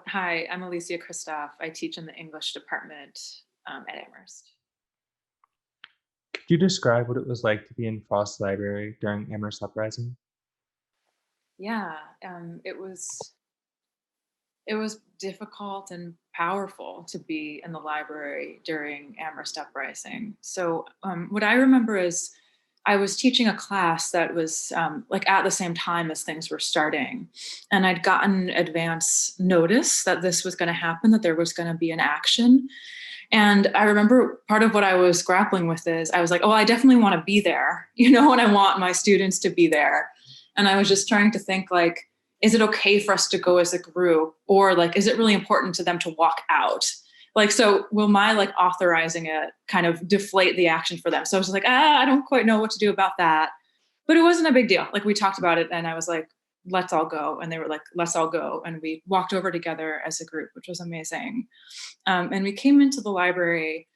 Hi, I'm Alicia Christoff. I teach in the English department at Amherst. Could you describe what it was like to be in Frost's library during Amherst Uprising? Yeah, um, it was it was difficult and powerful to be in the library during Amherst Uprising. So what I remember is I was teaching a class that was like at the same time as things were starting, and I'd gotten advance notice that this was going to happen, that there was going to be an action. And I remember part of what I was grappling with is I was like, oh, I definitely want to be there, and I want my students to be there. And I was just trying to think like, is it okay for us to go as a group? Or like, is it really important to them to walk out? Like, so will my like authorizing it kind of deflate the action for them? So I was like, I don't quite know what to do about that. But it wasn't a big deal. Like we talked about it and I was like, let's all go. And they were like, let's all go. And we walked over together as a group, which was amazing. And we came into the library,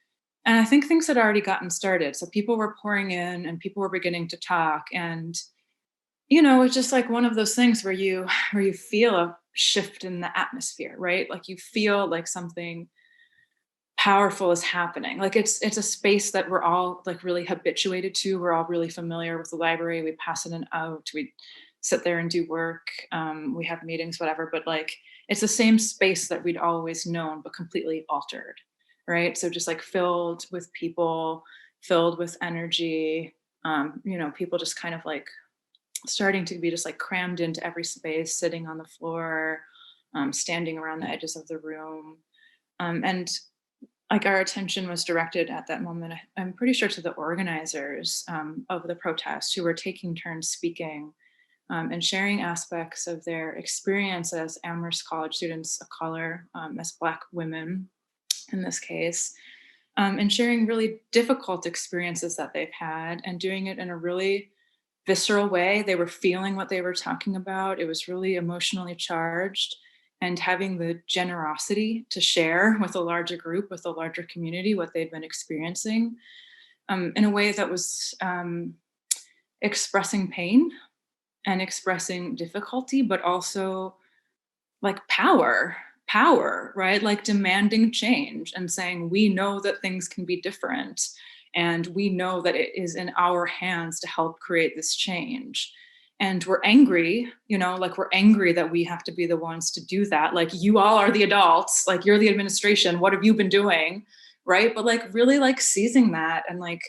and I think things had already gotten started. So people were pouring in, and people were beginning to talk. And it's just like one of those things where you feel a shift in the atmosphere, right? Like you feel like something powerful is happening. Like it's a space that we're all like really habituated to. We're all really familiar with the library. We pass it in out. We sit there and do work. We have meetings, whatever. But like it's the same space that we'd always known, but completely altered, right? So just like filled with people, filled with energy. People just kind of like starting to be just like crammed into every space, sitting on the floor, standing around the edges of the room. And like our attention was directed at that moment, I'm pretty sure, to the organizers of the protest who were taking turns speaking and sharing aspects of their experience as Amherst College students of color, as Black women in this case, and sharing really difficult experiences that they've had and doing it in a really visceral way. They were feeling what they were talking about. It was really emotionally charged. And having the generosity to share with a larger group, with a larger community, what they'd been experiencing in a way that was expressing pain and expressing difficulty, but also like power, right? Like demanding change and saying, we know that things can be different. And we know that it is in our hands to help create this change. And we're angry, like we're angry that we have to be the ones to do that. Like you all are the adults, like you're the administration. What have you been doing? Right. But like really like seizing that and like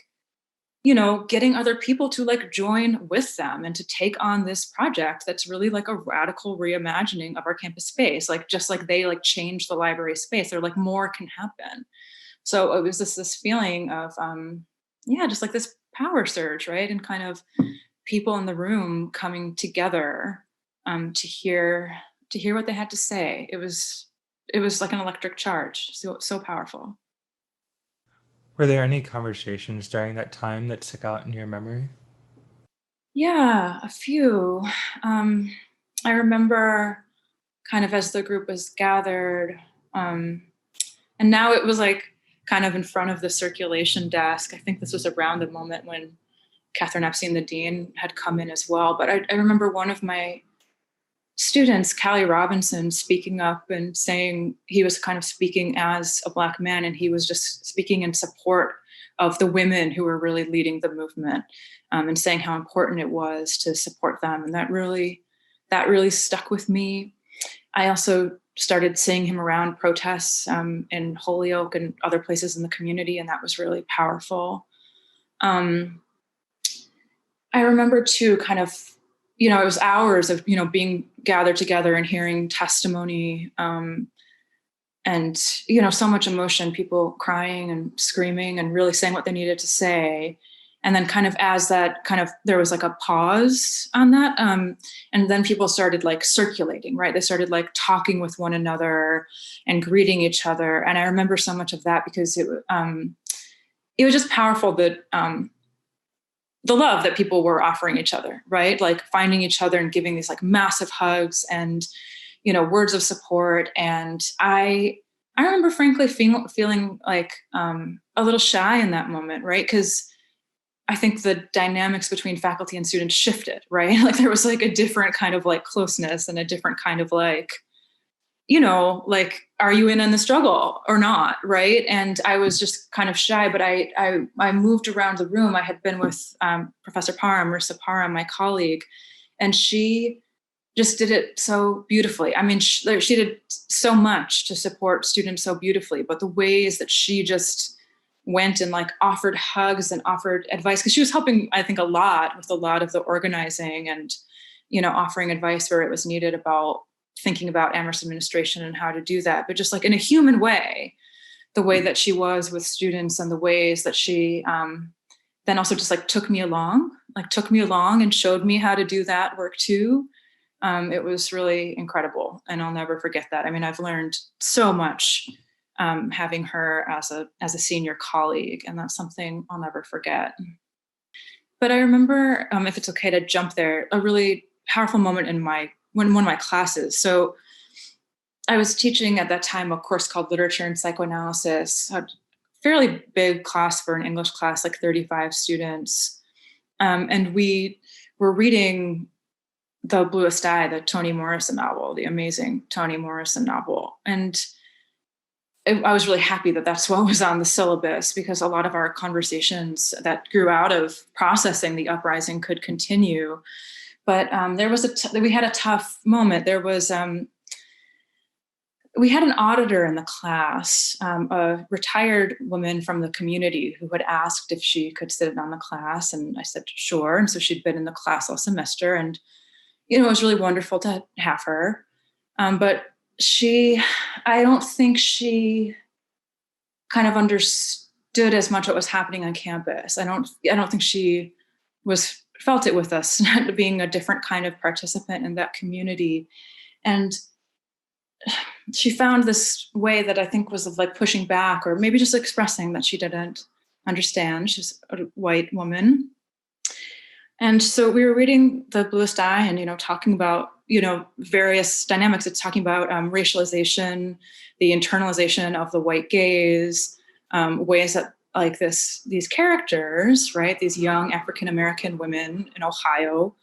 getting other people to like join with them and to take on this project that's really like a radical reimagining of our campus space. Like just like they like change the library space, they're like more can happen. So it was this feeling of yeah, just like this power surge, right? And kind of people in the room coming together to hear what they had to say. It was like an electric charge. So powerful. Were there any conversations during that time that stick out in your memory? Yeah, a few. Um, I remember kind of as the group was gathered, um, and now it was like kind of in front of the circulation desk. I think this was around the moment when Catherine Epstein, the dean, had come in as well. But I remember one of my students, Callie Robinson, speaking up and saying he was kind of speaking as a Black man, and he was just speaking in support of the women who were really leading the movement, and saying how important it was to support them. And that really stuck with me. I also started seeing him around protests in Holyoke and other places in the community, and that was really powerful. Um, I remember too, kind of, it was hours of, being gathered together and hearing testimony, and, so much emotion, people crying and screaming and really saying what they needed to say. And then kind of as that kind of, there was like a pause on that. And then people started like circulating, right? They started like talking with one another and greeting each other. And I remember so much of that because it was just powerful that, the love that people were offering each other, right? Like finding each other and giving these like massive hugs and, words of support. And I remember frankly feeling like a little shy in that moment, right? Because I think the dynamics between faculty and students shifted, right? Like there was like a different kind of like closeness and a different kind of like like, are you in the struggle or not? Right. And I was just kind of shy, but I moved around the room. I had been with Professor Parham, Marissa Parham, my colleague, and she just did it so beautifully. I mean, she did so much to support students so beautifully, but the ways that she just went and like offered hugs and offered advice, because she was helping, I think, a lot with a lot of the organizing and, offering advice where it was needed about thinking about Amherst administration and how to do that, but just like in a human way, the way that she was with students and the ways that she then also just like took me along and showed me how to do that work too. It was really incredible, and I'll never forget that. I mean, I've learned so much having her as a senior colleague, and that's something I'll never forget. But I remember, if it's okay to jump there, a really powerful moment in one of my classes. So I was teaching at that time a course called Literature and Psychoanalysis, a fairly big class for an English class, like 35 students. And we were reading The Bluest Eye, the Toni Morrison novel, the amazing Toni Morrison novel. And I was really happy that that's what was on the syllabus, because a lot of our conversations that grew out of processing the uprising could continue. But we had a tough moment. We had an auditor in the class, a retired woman from the community who had asked if she could sit in on the class. And I said, sure. And so she'd been in the class all semester, and, it was really wonderful to have her. But I don't think she kind of understood as much what was happening on campus. I don't think she felt it with us, being a different kind of participant in that community. And she found this way that I think was of like pushing back, or maybe just expressing that she didn't understand. She's a white woman. And so we were reading The Bluest Eye and, talking about, various dynamics. It's talking about racialization, the internalization of the white gaze, ways that like these characters, right, these young African-American women in Ohio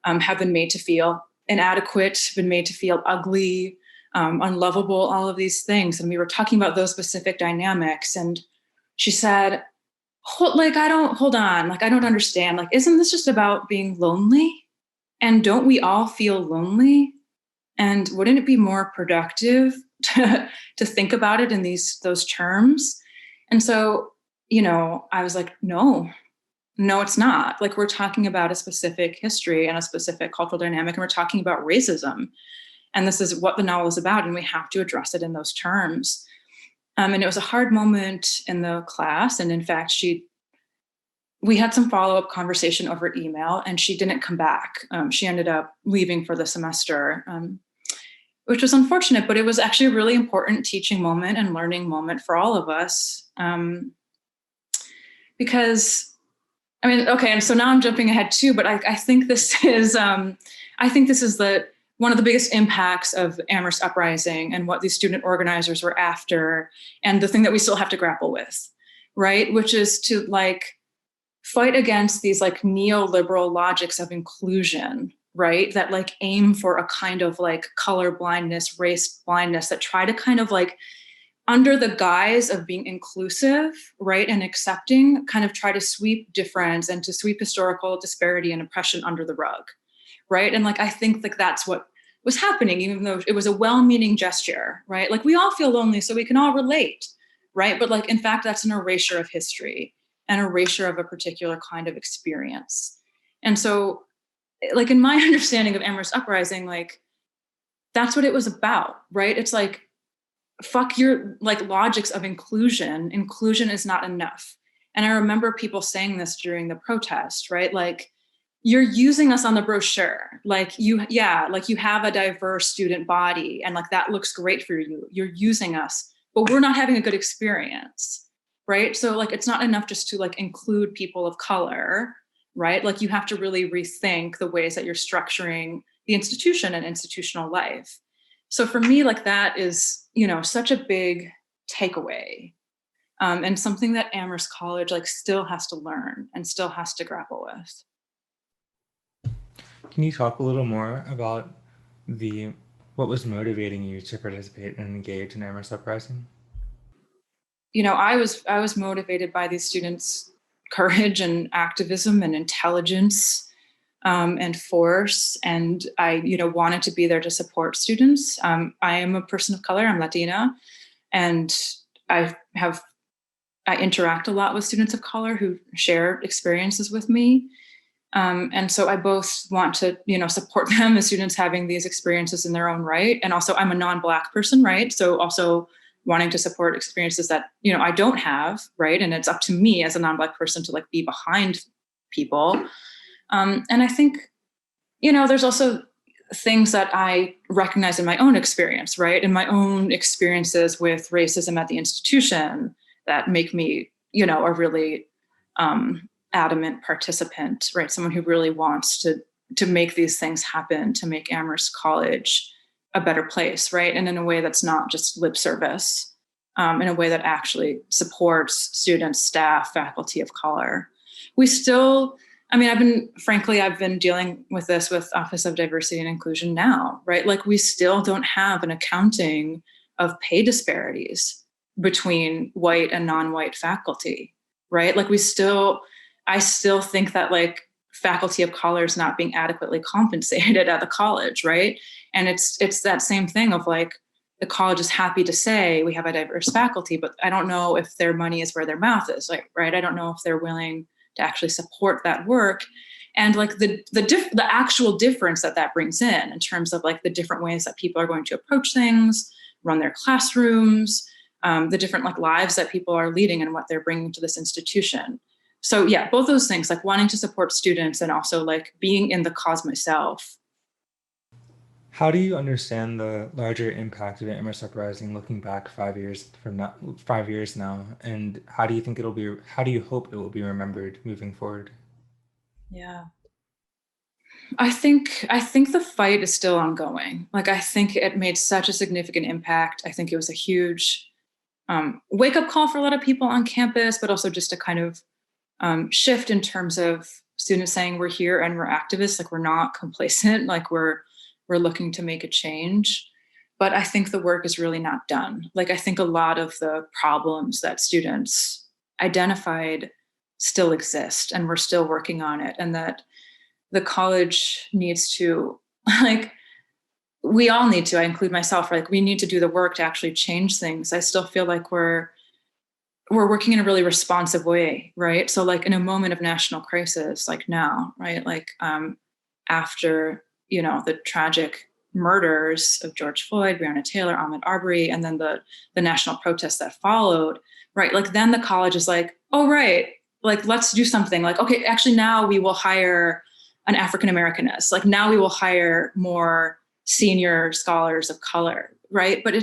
have been made to feel inadequate, been made to feel ugly, unlovable, all of these things. And we were talking about those specific dynamics. And she said, hold on, like, I don't understand. Like, isn't this just about being lonely? And don't we all feel lonely? And wouldn't it be more productive to think about it in those terms? And so, I was like, no, it's not. Like, we're talking about a specific history and a specific cultural dynamic, and we're talking about racism. And this is what the novel is about, and we have to address it in those terms. And it was a hard moment in the class. And in fact, we had some follow-up conversation over email, and she didn't come back. She ended up leaving for the semester, which was unfortunate, but it was actually a really important teaching moment and learning moment for all of us. Because, I mean, okay, and so now I'm jumping ahead too, but I think this is, one of the biggest impacts of Amherst Uprising and what these student organizers were after, and the thing that we still have to grapple with, right? Which is to like fight against these like neoliberal logics of inclusion, right? That like aim for a kind of like color blindness, race blindness, that try to kind of like, under the guise of being inclusive, right, and accepting, kind of try to sweep difference and to sweep historical disparity and oppression under the rug, right? And like, I think like that's what was happening, even though it was a well-meaning gesture, right? Like, we all feel lonely, so we can all relate, right? But like, in fact, that's an erasure of history, an erasure of a particular kind of experience. And so, like, in my understanding of Amherst Uprising, like, that's what it was about, right? It's like, fuck your like logics of inclusion. Inclusion is not enough. And I remember people saying this during the protest, right? Like, you're using us on the brochure. Like, you have a diverse student body, and like that looks great for you. You're using us, but we're not having a good experience, right? So like, it's not enough just to like include people of color, right? Like, you have to really rethink the ways that you're structuring the institution and institutional life. So for me, like, that is, such a big takeaway, and something that Amherst College like still has to learn and still has to grapple with. Can you talk a little more about the What was motivating you to participate and engage in Amherst Uprising? I was motivated by these students' courage and activism and intelligence, and force, and I wanted to be there to support students. I am a person of color. I'm Latina, and I have I interact a lot with students of color who share experiences with me. And so I both want to, support them as students having these experiences in their own right. And also I'm a non-Black person, right? So also wanting to support experiences that, I don't have, right? And it's up to me as a non-Black person to like be behind people. And I think, there's also things that I recognize in my own experience, right? In my own experiences with racism at the institution that make me, a really adamant participant, right? Someone who really wants to make these things happen, to make Amherst College a better place, right? And in a way that's not just lip service, in a way that actually supports students, staff, faculty of color. We still, I've been dealing with this with Office of Diversity and Inclusion now, right? Like we still don't have an accounting of pay disparities between white and non-white faculty, right? I still think that like faculty of color is not being adequately compensated at the college, right? And it's that same thing of like the college is happy to say we have a diverse faculty, but I don't know if their money is where their mouth is, like, right? I don't know if they're willing to actually support that work, and like the actual difference that brings in terms of like the different ways that people are going to approach things, run their classrooms, the different like lives that people are leading and what they're bringing to this institution. So yeah, both those things, like wanting to support students and also like being in the cause myself. How do you understand the larger impact of the Amherst Uprising looking back 5 years from now, 5 years now, and how do you hope it will be remembered moving forward? Yeah. I think the fight is still ongoing. Like I think it made such a significant impact. I think it was a huge wake up call for a lot of people on campus, but also just a kind of shift in terms of students saying we're here and we're activists, like we're not complacent, like we're looking to make a change. But I think the work is really not done. Like I think a lot of the problems that students identified still exist, and we're still working on it, and that the college needs to like we all need to, I include myself, like we need to do the work to actually change things. I still feel like we're working in a really responsive way, right? So like in a moment of national crisis, like now, right? Like after, the tragic murders of George Floyd, Breonna Taylor, Ahmaud Arbery, and then the national protests that followed, right? Like then the college is like, oh right, like let's do something. Like, okay, actually now we will hire an African Americanist. Like now we will hire more senior scholars of color, right? But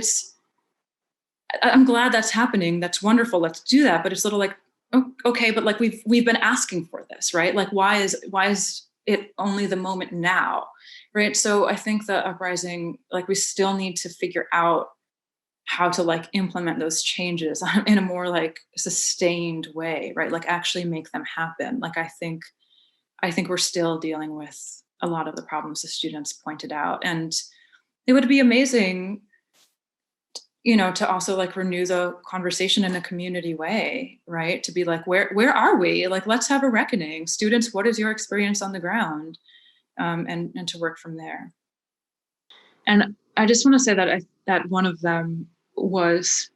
I'm glad that's happening. That's wonderful. Let's do that. But it's a little like, okay, but like we've been asking for this, right? Like why is it only the moment now, right? So I think the uprising, like we still need to figure out how to like implement those changes in a more like sustained way, right? Like actually make them happen. Like I think we're still dealing with a lot of the problems the students pointed out, and it would be amazing to also like renew the conversation in a community way, right? To be like, where are we? Like, let's have a reckoning. Students, what is your experience on the ground? And to work from there. And I just want to say that that one of them was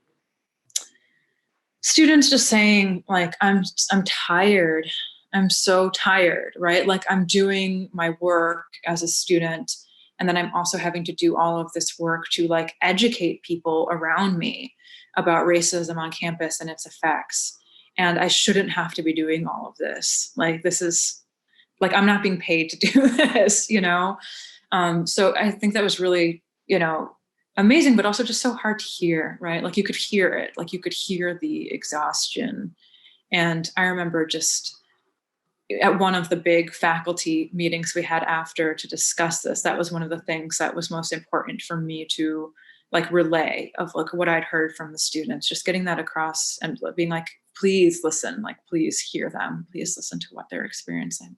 students just saying like, I'm tired. I'm so tired, right? Like I'm doing my work as a student, and then I'm also having to do all of this work to like educate people around me about racism on campus and its effects. And I shouldn't have to be doing all of this. Like this is like I'm not being paid to do this. So I think that was really, amazing, but also just so hard to hear, right? Like you could hear it, like you could hear the exhaustion. And I remember just at one of the big faculty meetings we had after to discuss this, that was one of the things that was most important for me to like relay of like what I'd heard from the students, just getting that across and being like, please listen, like please hear them, please listen to what they're experiencing.